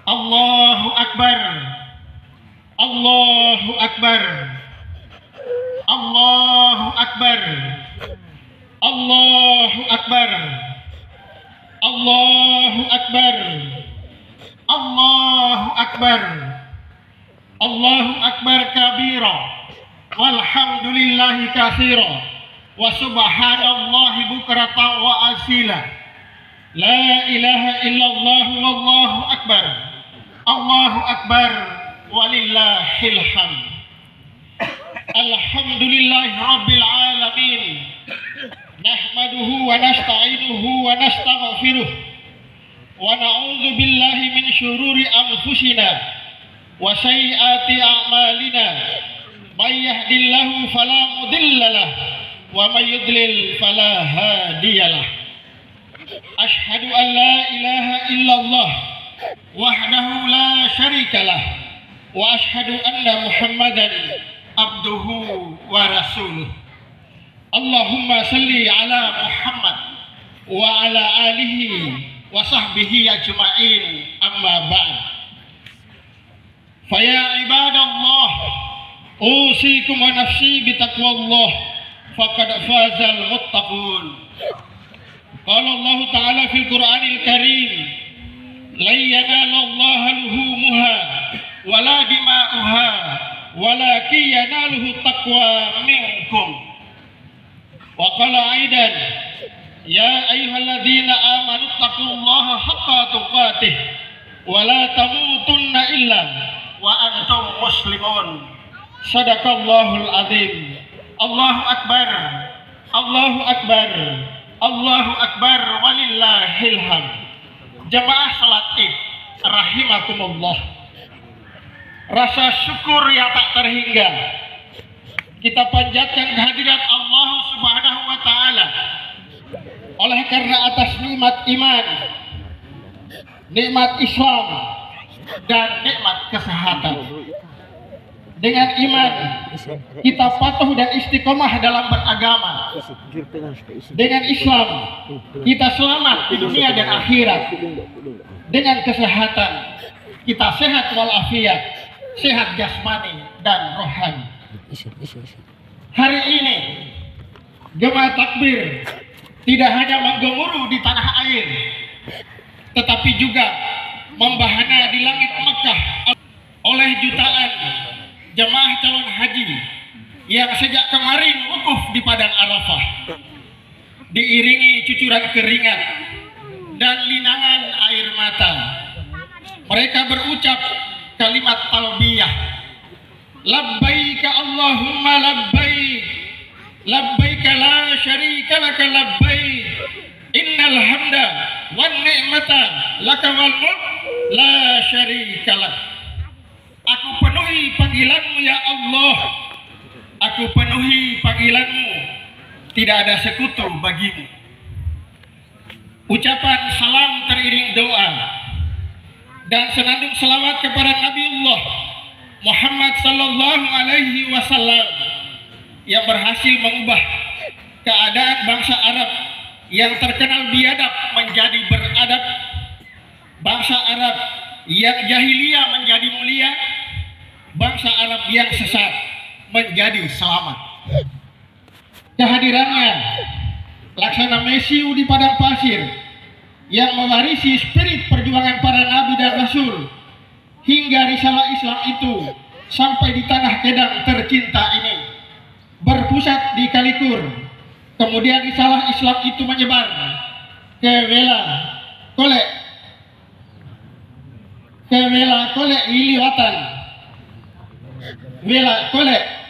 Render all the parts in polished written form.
Allahu Akbar. Allahu Akbar. Allahu Akbar. Allahu Akbar. Allahu Akbar. Allahu Akbar. Allahu Akbar kabira. Walhamdulillahi katsira. Wa subhanallahi bukratan wa asila. La ilaha illallah wallahu akbar. Allahu akbar walillahil hamd. Alhamdulillahi rabbil alamin. Nahmaduhu wa nasta'inuhu wa nastaghfiruh. Wa na'udzu billahi min syururi anfusina wa sayyiati a'malina. May yahdihillahu fala mudilla lahu wa may yudlil fala hadiyalah. Ashhadu an la ilaha illallah wahdahu la syarikalah wa ashhadu anna Muhammadan abduhu wa rasuluh. Allahumma salli ala Muhammad wa ala alihi wa sahbihi ajma'in, amma ba'd. Faya ibadallah, usikum wa nafsi bitaqwallah, faqad fazal muttaqun. Qala Allah Ta'ala fil Qur'anil Karim, la yanalallaha luhumuha wala dima'uha walakin yanaluhu taqwa minkum. Wa qala aidan, ya ayyuhalladzina amanu taqullaha haqqa tuqatih wa la tamutunna illa wa antum muslimun. Sadaqallahul azim. Allahu akbar. Allahu akbar. Allahu akbar walillahil hamd. Jamaah salat Id rahimakumullah. Rasa syukur yang tak terhingga kita panjatkan kehadirat Allah Subhanahu wa taala oleh karena atas nikmat iman, nikmat Islam dan nikmat kesehatan. Dengan iman kita patuh dan istiqomah dalam beragama. Dengan Islam kita selamat di dunia dan akhirat. Dengan kesehatan kita sehat walafiat, sehat jasmani dan rohani. Hari ini Jemaah Takbir tidak hanya menggemuruh di tanah air, tetapi juga membahana di langit Mekah oleh jutaan jemaah calon haji yang sejak kemarin wukuf di padang Arafah, diiringi cucuran keringat dan linangan air mata. Mereka berucap kalimat talbiyah, labbaik Allahumma labbaik, labbaik la syarika laka labbaik, innal hamda wan ni'mata laka wal mulk la syarika lak. Aku penuhi panggilanmu ya Allah, aku penuhi panggilanmu, tidak ada sekutu bagimu. Ucapan salam teriring doa dan senandung selawat kepada Nabiullah Muhammad sallallahu alaihi wasallam yang berhasil mengubah keadaan bangsa Arab yang terkenal biadab menjadi beradab, bangsa Arab yang jahiliyah menjadi mulia, bangsa Arab yang sesat menjadi selamat. Kehadirannya laksana mesiu di padang pasir yang mewarisi spirit perjuangan para nabi dan rasul hingga risalah Islam itu sampai di tanah Kedang tercinta ini, berpusat di Kalikur. Kemudian risalah Islam itu menyebar ke Kolek Iliwatan,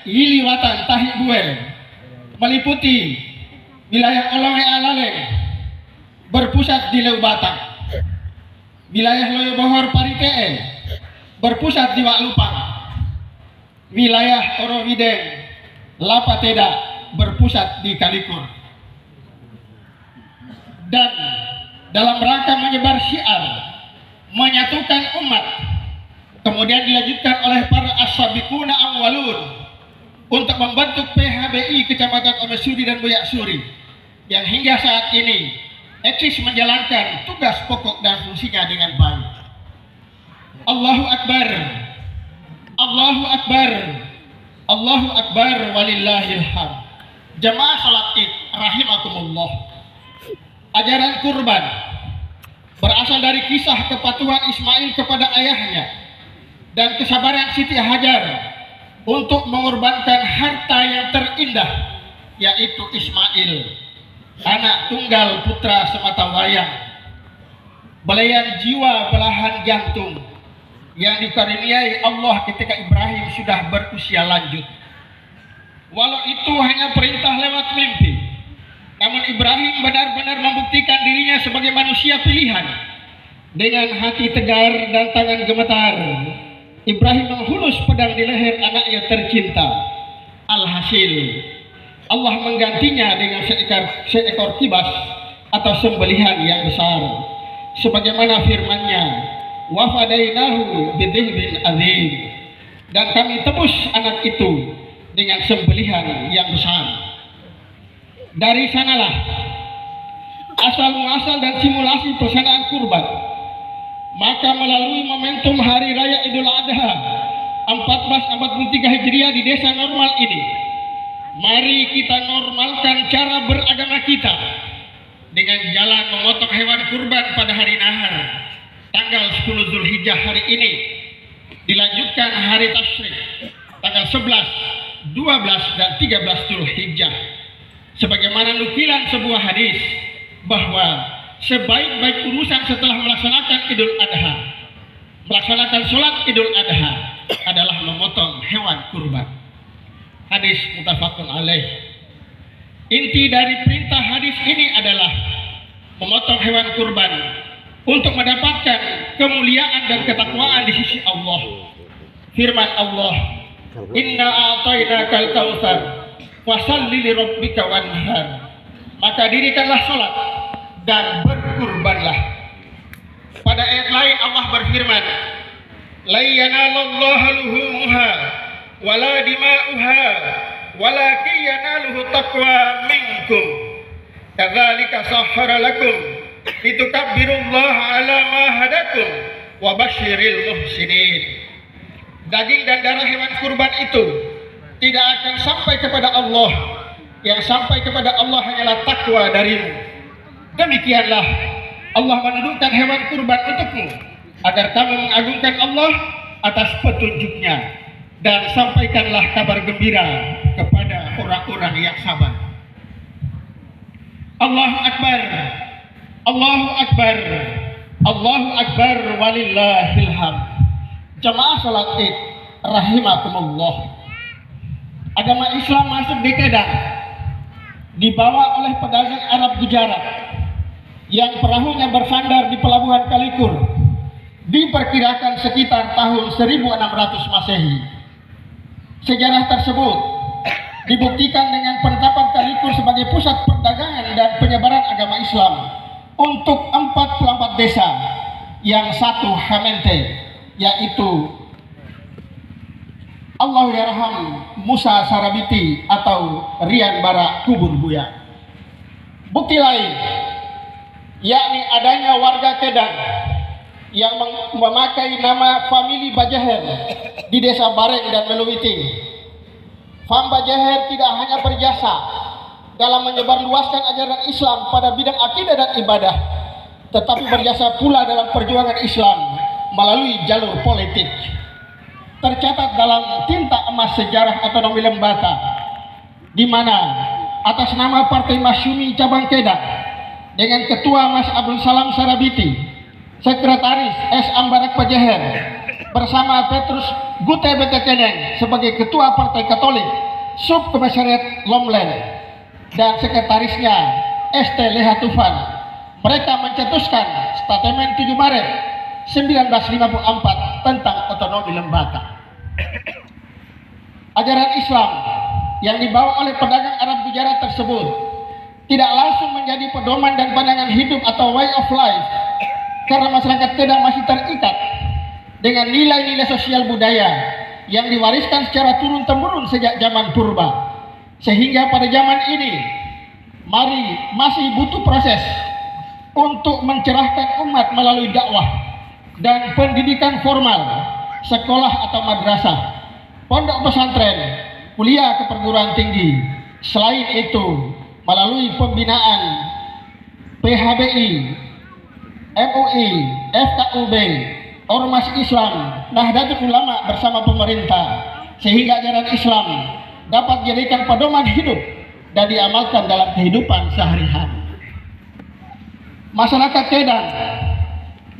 Iliwatan Tahik Buel, meliputi wilayah Olonge Alaleng, berpusat di Leu Batak, wilayah Loyo Bohor Paritee, berpusat di Waklupang, wilayah Orowideng Lapateda, berpusat di Kalikur. Dan dalam rangka menyebar syiar menyatukan umat, kemudian dilanjutkan oleh para as-sabiquna awwalun untuk membentuk PHBI Kecamatan Omesuri dan Buyak Suri yang hingga saat ini eksis menjalankan tugas pokok dan fungsinya dengan baik. Allahu Akbar, Allahu Akbar, Allahu Akbar, walillahil hamd. Jamaah salat Id rahimakumullah. Ajaran kurban berasal dari kisah kepatuhan Ismail kepada ayahnya dan kesabaran Siti Hajar untuk mengorbankan harta yang terindah, yaitu Ismail, anak tunggal putra sematawayang, belayan jiwa belahan jantung yang dikaruniai Allah ketika Ibrahim sudah berusia lanjut. Walau itu hanya perintah lewat mimpi, namun Ibrahim benar-benar membuktikan dirinya sebagai manusia pilihan. Dengan hati tegar dan tangan gemetar, Ibrahim menghunus pedang di leher anaknya tercinta. Alhasil, Allah menggantinya dengan seekor kibas atau sembelihan yang besar, sebagaimana firman-Nya, wa fadainahu bidhibin azim, dan kami tebus anak itu dengan sembelihan yang besar. Dari sanalah asal muasal dan simulasi pelaksanaan kurban. Maka melalui momentum Hari Raya Idul Adha 1443 Hijriah di desa normal ini, mari kita normalkan cara beragama kita dengan jalan memotong hewan kurban pada hari nahar tanggal 10 Zulhijjah hari ini, dilanjutkan hari tasyrik tanggal 11, 12 dan 13 Zulhijjah, sebagaimana nukilan sebuah hadis bahwa sebaik-baik urusan setelah melaksanakan Idul Adha, melaksanakan sholat Idul Adha adalah memotong hewan kurban. Hadis muttafaqun alaih. Inti dari perintah hadis ini adalah memotong hewan kurban untuk mendapatkan kemuliaan dan ketakwaan di sisi Allah. Firman Allah, inna a'tainakal kautsar fasalli li rabbika wanhar. Maka dirikanlah salat dan berkurbanlah. Pada ayat lain Allah berfirman, la yanalallaha luhumuha wala dima'uha walakin yanaluhu taqwa minkum kadzalika sahhara lakum litukabbirullaha ala ma hadakum wa basyiril muhsinin. Daging dan darah hewan kurban itu tidak akan sampai kepada Allah. Yang sampai kepada Allah hanyalah takwa darimu. Demikianlah Allah menundukkan hewan kurban untukmu agar kamu mengagungkan Allah atas petunjuknya, dan sampaikanlah kabar gembira kepada orang-orang yang sabar. Allahu Akbar, Allahu Akbar, Allahu Akbar, walillahil hamd. Jamaah salat Id rahimakumullah. Agama Islam masuk di Kedah dibawa oleh pedagang Arab Gujarat yang perahunya bersandar di pelabuhan Kalikur, diperkirakan sekitar tahun 1600 Masehi. Sejarah tersebut dibuktikan dengan penetapan Kalikur sebagai pusat perdagangan dan penyebaran agama Islam untuk 44 desa yang satu Hamente, yaitu Allah yarham Musa Sarabiti atau Rian Bara Kubur Buya. Bukti lain yakni adanya warga Kedah yang memakai nama famili Bajaher di desa Bareng dan Meluwiting. Fam Bajaher tidak hanya berjasa dalam menyebarluaskan ajaran Islam pada bidang akidah dan ibadah, tetapi berjasa pula dalam perjuangan Islam melalui jalur politik. Tercatat dalam tinta emas sejarah Otonomi Lembata, di mana atas nama Partai Masyumi cabang Kedah dengan Ketua Mas Abdul Salam Sarabiti, Sekretaris S. Ambarak Pajaher, bersama Petrus Gute Betekeneng sebagai Ketua Partai Katolik Sub Komisariat Lomlen dan Sekretarisnya ST Leha Tufan, mereka mencetuskan Statemen 7 Maret 1954 tentang otonomi Lembata. Ajaran Islam yang dibawa oleh pedagang Arab Gujarat tersebut tidak langsung menjadi pedoman dan pandangan hidup atau way of life, karena masyarakat Kedah masih terikat dengan nilai-nilai sosial budaya yang diwariskan secara turun-temurun sejak zaman purba, sehingga pada zaman ini masih butuh proses untuk mencerahkan umat melalui dakwah dan pendidikan formal, sekolah atau madrasah, pondok pesantren, kuliah ke perguruan tinggi. Selain itu, melalui pembinaan PHBI, MUI, FKUB, Ormas Islam, Nahdlatul Ulama bersama pemerintah, sehingga ajaran Islam dapat dijadikan pedoman hidup dan diamalkan dalam kehidupan sehari-hari. Masyarakat Kedah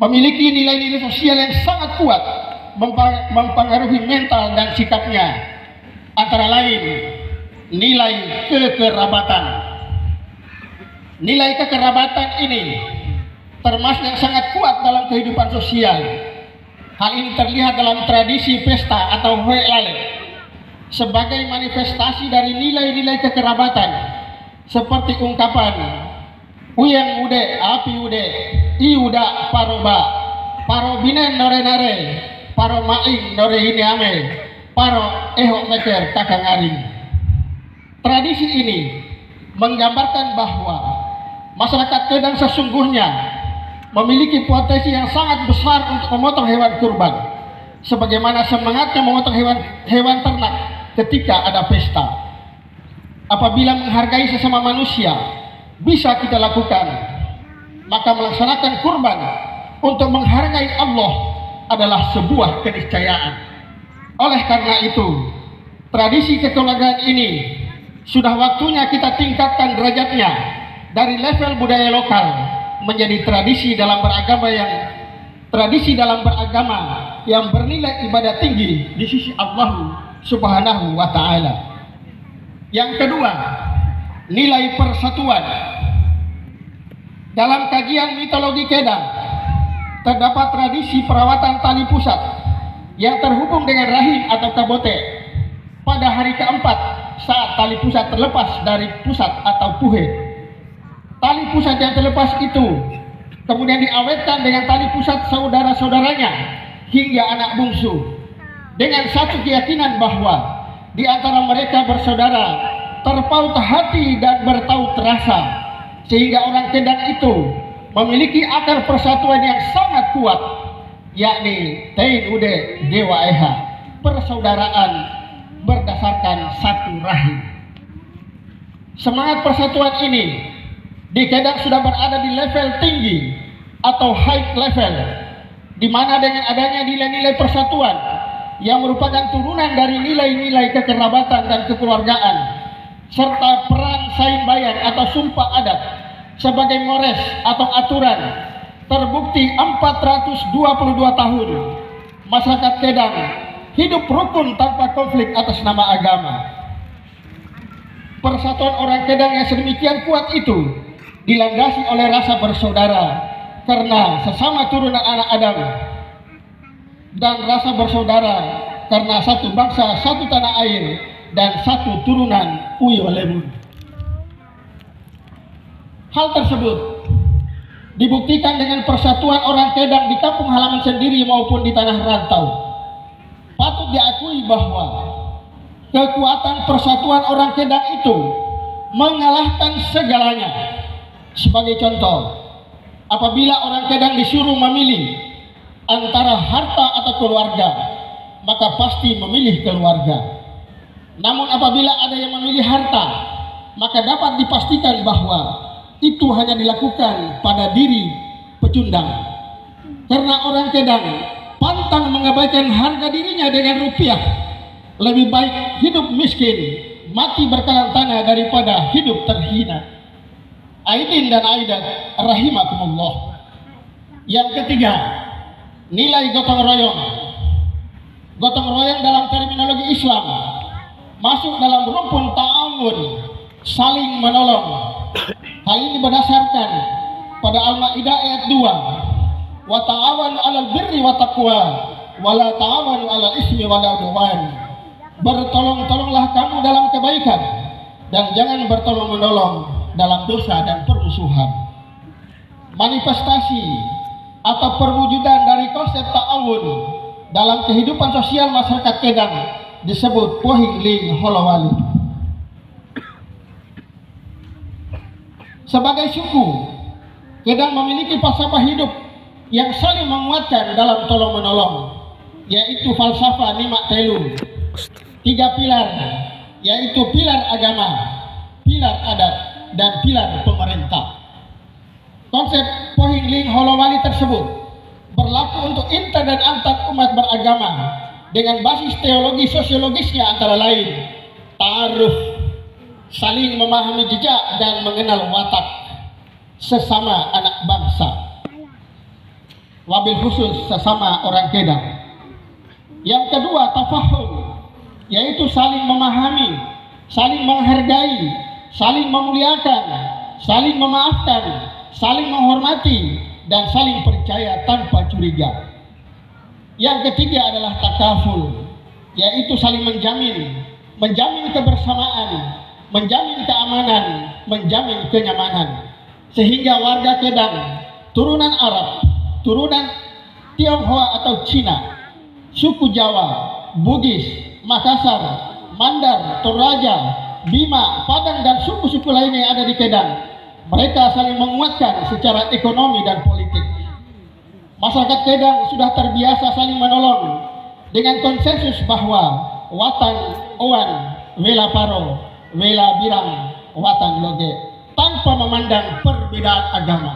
memiliki nilai-nilai sosial yang sangat kuat, mempengaruhi mental dan sikapnya, antara lain nilai kekerabatan. Nilai kekerabatan ini termasuk yang sangat kuat dalam kehidupan sosial. Hal ini terlihat dalam tradisi pesta atau Hoelale sebagai manifestasi dari nilai-nilai kekerabatan, seperti ungkapan Uyang ude, api ude, iuda paroba, paro binen nore nare, paro maing nore ini ame, paro ehok meker kakang aring. Tradisi ini menggambarkan bahwa masyarakat Kedah sesungguhnya memiliki potensi yang sangat besar untuk memotong hewan kurban, sebagaimana semangatnya memotong hewan ternak ketika ada pesta. Apabila menghargai sesama manusia bisa kita lakukan, maka melaksanakan kurban untuk menghargai Allah adalah sebuah keniscayaan. Oleh karena itu, tradisi kekeluargaan ini sudah waktunya kita tingkatkan derajatnya dari level budaya lokal menjadi tradisi dalam beragama yang bernilai ibadah tinggi di sisi Allah Subhanahu wa Ta'ala. Yang kedua, nilai persatuan. Dalam kajian mitologi Kedah terdapat tradisi perawatan tali pusat yang terhubung dengan rahim atau kabote pada hari keempat saat tali pusat terlepas dari pusat atau puhe. Tali pusat yang terlepas itu kemudian diawetkan dengan tali pusat saudara-saudaranya hingga anak bungsu, dengan satu keyakinan bahwa di antara mereka bersaudara terpaut hati dan bertaut rasa, sehingga orang Kedah itu memiliki akar persatuan yang sangat kuat, yakni Tain Ude Dewa Eha, persaudaraan berdasarkan satu rahim. Semangat persatuan ini di Kedah sudah berada di level tinggi atau high level, di mana dengan adanya nilai-nilai persatuan yang merupakan turunan dari nilai-nilai kekerabatan dan kekeluargaan, serta peran saimbayan atau sumpah adat sebagai mores atau aturan, terbukti 422 tahun masyarakat Kedah hidup rukun tanpa konflik atas nama agama. Persatuan orang Kedah yang sedemikian kuat itu dilandasi oleh rasa bersaudara karena sesama turunan anak Adam, dan rasa bersaudara karena satu bangsa, satu tanah air, dan satu turunan Uyo Lemun. Hal tersebut dibuktikan dengan persatuan orang Kedah di kampung halaman sendiri maupun di tanah rantau. Patut diakui bahwa kekuatan persatuan orang Kedah itu mengalahkan segalanya. Sebagai contoh, apabila orang Kedah disuruh memilih antara harta atau keluarga, maka pasti memilih keluarga. Namun apabila ada yang memilih harta, maka dapat dipastikan bahwa itu hanya dilakukan pada diri pecundang. Karena orang Kedah pantang mengabaikan harga dirinya dengan rupiah. Lebih baik hidup miskin, mati berkalang tanah daripada hidup terhina. Aidin dan Aidat rahimakumullah. Yang ketiga, nilai gotong royong. Gotong royong dalam terminologi Islam masuk dalam rukun ta'awun, saling menolong. Hal ini berdasarkan pada Al-Maidah ayat 2, wa ta'awanu 'alal birri wa taqwa wa la ta'awanu 'alal ismi wal 'udwan. Bertolong-tolonglah kamu dalam kebaikan dan jangan bertolong-menolong dalam dosa dan permusuhan. Manifestasi atau perwujudan dari konsep ta'awun dalam kehidupan sosial masyarakat Kedah disebut Pohing Ling Holowali. Sebagai suku, Kedah memiliki falsafah hidup yang saling menguatkan dalam tolong menolong, yaitu falsafah Nimak Telu, 3 pilar, yaitu pilar agama, pilar adat, dan pilar pemerintah. Konsep Pohing Ling Holowali tersebut berlaku untuk inter dan antar umat beragama dengan basis teologi sosiologisnya antara lain ta'aruf, saling memahami jejak dan mengenal watak sesama anak bangsa, wabil khusus sesama orang Kedah. Yang kedua, tafahum, yaitu saling memahami, saling menghargai, saling memuliakan, saling memaafkan, saling menghormati, dan saling percaya tanpa curiga. Yang ketiga adalah takaful, yaitu saling menjamin kebersamaan, menjamin keamanan, menjamin kenyamanan, sehingga warga Kedah, turunan Arab, turunan Tionghoa atau Cina, suku Jawa, Bugis, Makassar, Mandar, Toraja, Bima, Padang, dan suku-suku lainnya yang ada di Kedah, mereka saling menguatkan secara ekonomi dan politik. Masyarakat Kedah sudah terbiasa saling menolong dengan konsensus bahwa watan owan wela paro wela birang watan loge, tanpa memandang perbedaan agama.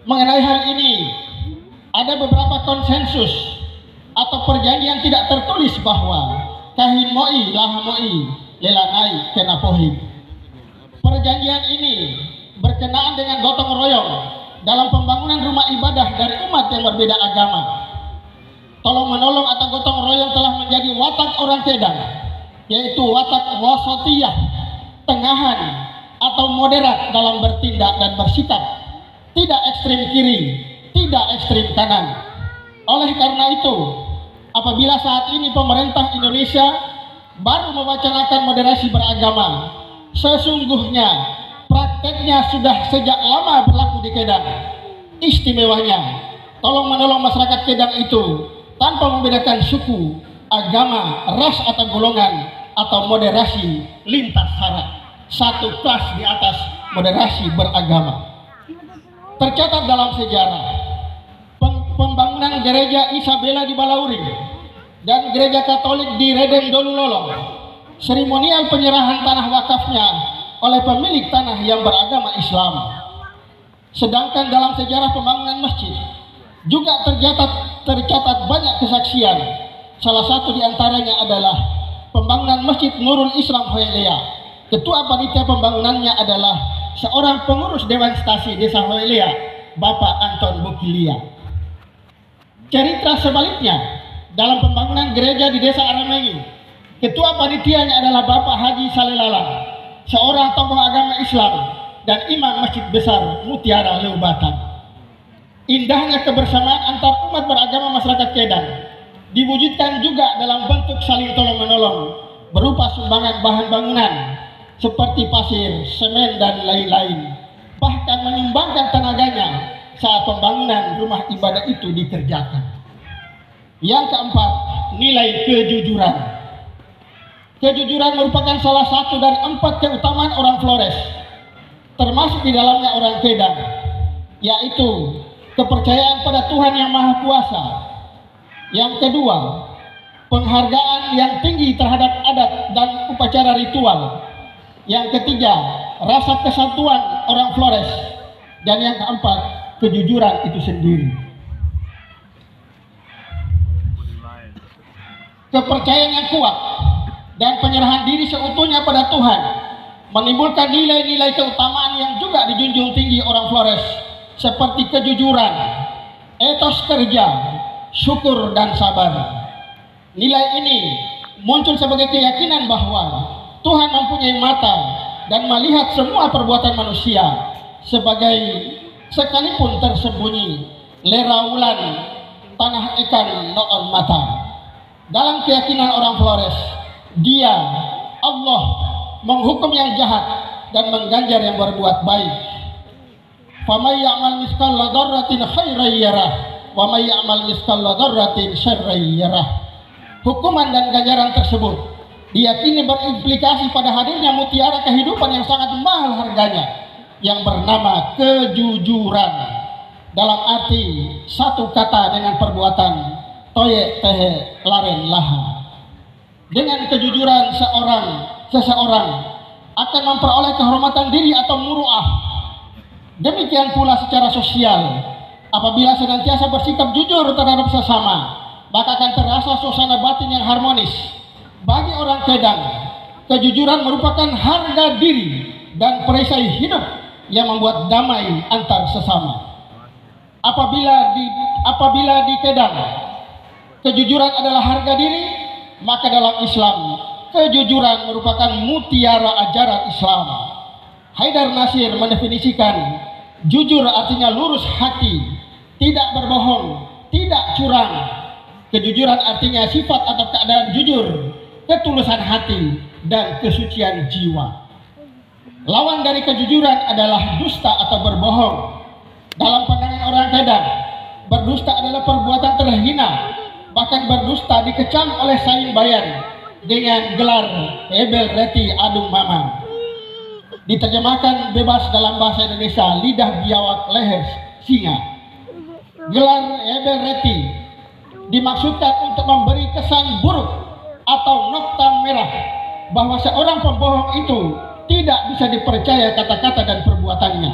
Mengenai hal ini, ada beberapa konsensus atau perjanjian tidak tertulis bahwa kahin moi laha moi lelanai kena pohing. Perjanjian ini berkenaan dengan gotong royong dalam pembangunan rumah ibadah dari umat yang berbeda agama. Tolong menolong atau gotong royong telah menjadi watak orang Kedah, yaitu watak wasatiyah, tengahan atau moderat dalam bertindak dan bersikap, tidak ekstrim kiri, tidak ekstrim kanan. Oleh karena itu, apabila saat ini pemerintah Indonesia baru mewacanakan moderasi beragama, sesungguhnya prakteknya sudah sejak lama berlaku di Kedah. Istimewanya, tolong menolong masyarakat Kedah itu tanpa membedakan suku, agama, ras atau golongan, atau moderasi lintas sara, satu kelas di atas moderasi beragama. Tercatat dalam sejarah, pembangunan gereja Isabella di Balauring dan gereja Katolik di Redeng Dolu Lolong, seremonial penyerahan tanah wakafnya oleh pemilik tanah yang beragama Islam. Sedangkan dalam sejarah pembangunan masjid juga tercatat banyak kesaksian. Salah satu diantaranya adalah pembangunan Masjid Nurul Islam Hoelea. Ketua panitia pembangunannya adalah seorang pengurus Dewan Stasi Desa Hoelea, Bapak Anton Bukilia. Cerita sebaliknya, dalam pembangunan gereja di Desa Aramengi, ketua panitianya adalah Bapak Haji Salelalang, seorang tokoh agama Islam dan imam Masjid Besar Mutiara Leubatan. Indahnya kebersamaan antar umat beragama masyarakat Kedah diwujudkan juga dalam bentuk saling tolong-menolong berupa sumbangan bahan bangunan seperti pasir, semen, dan lain-lain, bahkan menyumbangkan tenaganya saat pembangunan rumah ibadah itu dikerjakan. Yang keempat, nilai kejujuran. Kejujuran merupakan salah satu dari 4 keutamaan orang Flores, termasuk di dalamnya orang Kedah, yaitu kepercayaan pada Tuhan yang Maha Kuasa. Yang kedua, penghargaan yang tinggi terhadap adat dan upacara ritual. Yang ketiga, rasa kesatuan orang Flores. Dan yang keempat, kejujuran itu sendiri. Kepercayaan yang kuat dan penyerahan diri seutuhnya pada Tuhan menimbulkan nilai-nilai keutamaan yang juga dijunjung tinggi orang Flores, seperti kejujuran, etos kerja, syukur, dan sabar. Nilai ini muncul sebagai keyakinan bahwa Tuhan mempunyai mata dan melihat semua perbuatan manusia, sekalipun tersembunyi leraulan tanah ikan noon mata. Dalam keyakinan orang Flores, Dia, Allah, menghukum yang jahat dan mengganjar yang berbuat baik. Faman ya'mal mithqala dzarratin khairan yarah wa may ya'mal mithqala dzarratin syarran yarah. Hukuman dan ganjaran tersebut diyakini berimplikasi pada hadirnya mutiara kehidupan yang sangat mahal harganya, yang bernama kejujuran, dalam arti satu kata dengan perbuatan, toye tehe laren laha. Dengan kejujuran seseorang akan memperoleh kehormatan diri atau muruah. Demikian pula secara sosial, apabila senantiasa bersikap jujur terhadap sesama, maka akan terasa suasana batin yang harmonis. Bagi orang Kedang, kejujuran merupakan harga diri dan perisai hidup yang membuat damai antar sesama. Apabila di Kedang kejujuran adalah harga diri, maka dalam Islam kejujuran merupakan mutiara ajaran Islam. Haidar Nasir mendefinisikan jujur artinya lurus hati, tidak berbohong, tidak curang. Kejujuran artinya sifat atau keadaan jujur, ketulusan hati, dan kesucian jiwa. Lawan dari kejujuran adalah dusta atau berbohong. Dalam pandangan orang Kedang, berdusta adalah perbuatan terhina. Bahkan berdusta dikecam oleh Sain Bayan dengan gelar Ebel Reti Adung Mama. Diterjemahkan bebas dalam bahasa Indonesia, lidah biawak leher singa. Gelar Ebel Reti dimaksudkan untuk memberi kesan buruk atau nokta merah bahwa seorang pembohong itu tidak bisa dipercaya kata-kata dan perbuatannya.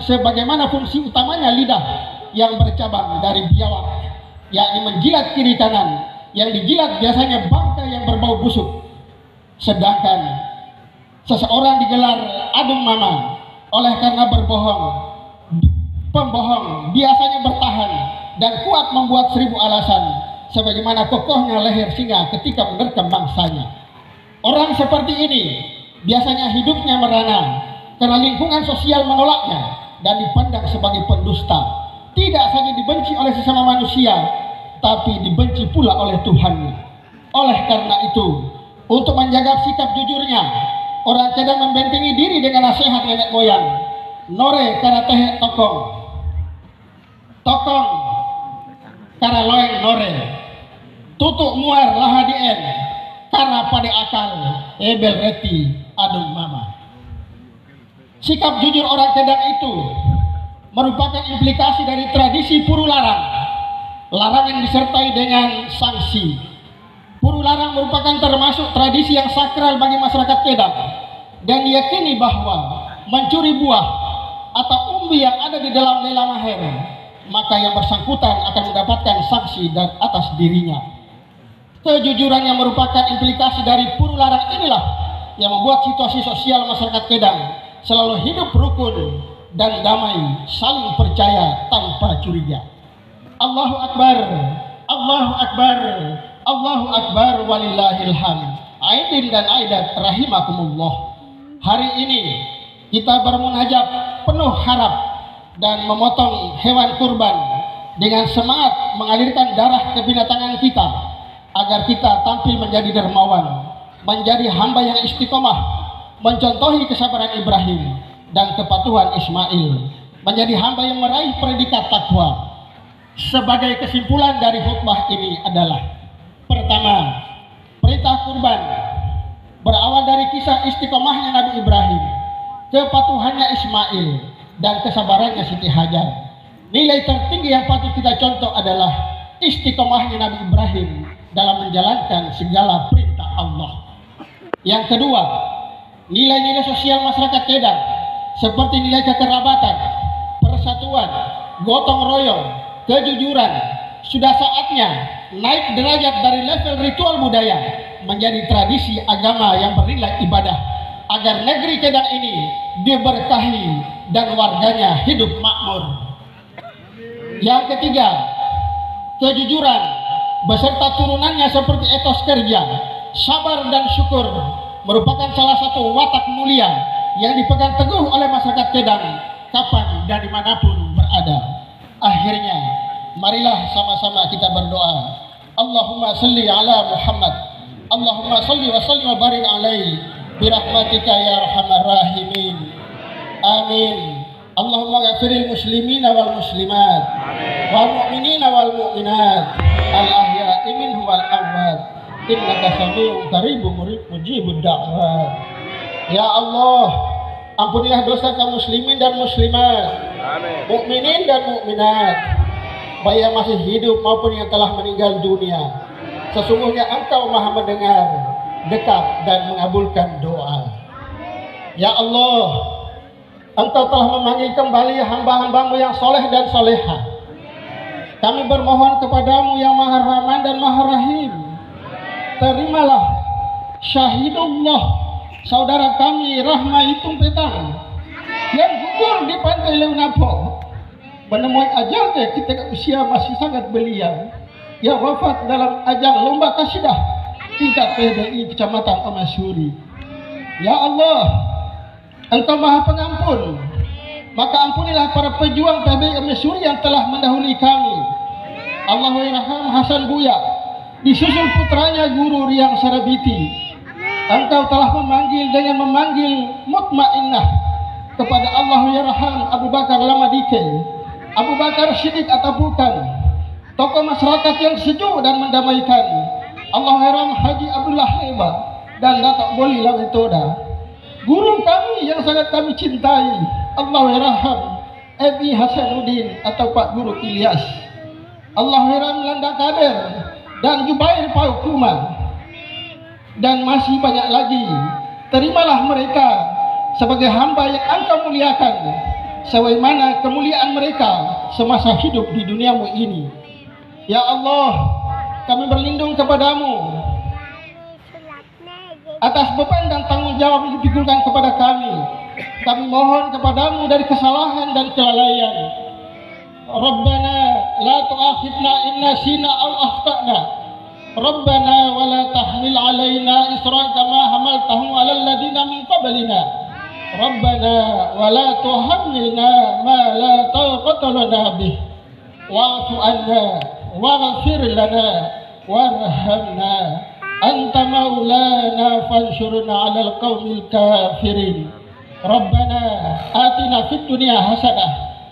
Sebagaimana fungsi utamanya lidah yang bercabang dari biawak, yakni menjilat kiri kanan, yang dijilat biasanya bangkai yang berbau busuk. Sedangkan seseorang digelar adung mama oleh karena berbohong. Pembohong biasanya bertahan dan kuat membuat 1000 alasan, sebagaimana kokohnya leher singa ketika menerkam mangsanya. Orang seperti ini biasanya hidupnya merana karena lingkungan sosial menolaknya dan dipandang sebagai pendusta. Tidak saja dibenci oleh sesama manusia, tapi dibenci pula oleh Tuhannya. Oleh karena itu, untuk menjaga sikap jujurnya, orang Kedang membentengi diri dengan nasihat nenek moyang. Nore kara tehe tokong, tokong kara loeng nore, tutuk muar laha dien, kara pada akal ebel reti adung mama. Sikap jujur orang Kedang itu merupakan implikasi dari tradisi puru larang. Larangan disertai dengan sanksi. Puru larang merupakan termasuk tradisi yang sakral bagi masyarakat Kedang dan diyakini bahwa mencuri buah atau umbi yang ada di dalam lela maher, maka yang bersangkutan akan mendapatkan sanksi dan atas dirinya. Kejujuran yang merupakan implikasi dari puru larang inilah yang membuat situasi sosial masyarakat Kedang selalu hidup rukun dan damai, saling percaya tanpa curiga. Allahu Akbar, Allahu Akbar, Allahu Akbar, walillahil hamd. Aidin dan aidat rahimakumullah. Hari ini kita bermunajat penuh harap dan memotong hewan kurban dengan semangat mengalirkan darah kebinatangan kita agar kita tampil menjadi dermawan, menjadi hamba yang istiqomah, mencontohi kesabaran Ibrahim dan kepatuhan Ismail, menjadi hamba yang meraih predikat takwa. Sebagai kesimpulan dari khutbah ini adalah: pertama, perintah kurban berawal dari kisah istiqomahnya Nabi Ibrahim, kepatuhannya Ismail, dan kesabarannya Siti Hajar. Nilai tertinggi yang patut kita contoh adalah istiqomahnya Nabi Ibrahim dalam menjalankan segala perintah Allah. Yang kedua, nilai-nilai sosial masyarakat Kedang seperti nilai kekerabatan, persatuan, gotong royong, kejujuran sudah saatnya naik derajat dari level ritual budaya menjadi tradisi agama yang bernilai ibadah, agar negeri Kedang ini diberkahi dan warganya hidup makmur. Yang ketiga, kejujuran beserta turunannya seperti etos kerja, sabar dan syukur merupakan salah satu watak mulia yang dipegang teguh oleh masyarakat Kedang kapan dan dimanapun berada. Akhirnya, marilah sama-sama kita berdoa. Allahumma salli ala Muhammad, Allahumma salli wa sallim wa barik alaihi birahmatika ya arhamar rahimin. Amin. Allahumma ghafiril muslimina wal muslimat, wal mu'minina wal mu'minat, al ahya'i minhum wal amwat, innaka sami'un qaribun mujibud da'wat. Ya Allah, Ampunilah dosa kaum muslimin dan muslimat, mukminin dan mukminat, baik yang masih hidup maupun yang telah meninggal dunia. Sesungguhnya Engkau Maha mendengar, dekat dan mengabulkan doa. Ya Allah, Engkau telah memanggil kembali hamba-hambamu yang soleh dan soleha. Kami bermohon kepadamu yang Maha Rahman dan Maha Rahim, terimalah syahidullah saudara kami Rahma Itung Petang yang gugur di pantai Leunapo menemui ajal ketika usia masih sangat belia, yang wafat dalam ajang lomba kasidah tingkat PDI Kecamatan Omasuri. Ya Allah, Engkau Maha Pengampun, maka ampunilah para pejuang PBI Omasuri yang telah mendahului kami. Allahuirham Hasan Buya, disusul putranya Guru Riang Sarabiti. Engkau telah memanggil mutmainnah kepada Allahuirham Abu Bakar Lamadike, Abu Bakar Siddiq atau bukan, tokoh masyarakat yang sejuk dan mendamaikan. Allahuirham Haji Abdullah Heba dan Datuk Boli Lawetoda, guru kami yang sangat kami cintai. Allahuirham Ebi Hasanuddin atau Pak Guru Ilyas, Allahuirham Landa Kader dan Jubair Paukuma, dan masih banyak lagi. Terimalah mereka sebagai hamba yang Engkau muliakan, sebagaimana kemuliaan mereka semasa hidup di duniamu ini. Ya Allah, kami berlindung kepadamu atas beban dan tanggung jawab yang dipikulkan kepada kami. Kami mohon kepadamu dari kesalahan dan kelalaian. Rabbana la tu'akhidna in nasina aw akhtana. Rabbana wa la tahmil alaina isran kama hamaltahu 'alal ladina min qablina. Rabbana wa la tuhammilna ma la taqata lana bih. Wa'fu 'anna waghfir lana warhamna. Anta maulana fansurna 'alal qaumil kafirin. Rabbana atina fid dunya hasanah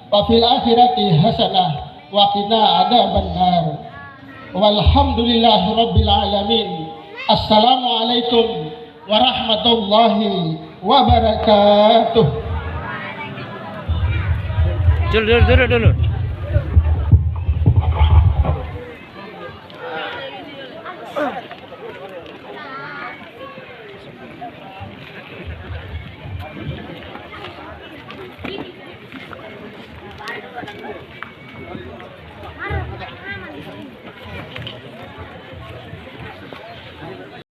wa fil akhirati hasanah wa qina adzabannar. Walhamdulillahi rabbil alamin. Assalamualaikum warahmatullahi wabarakatuh. Dulu.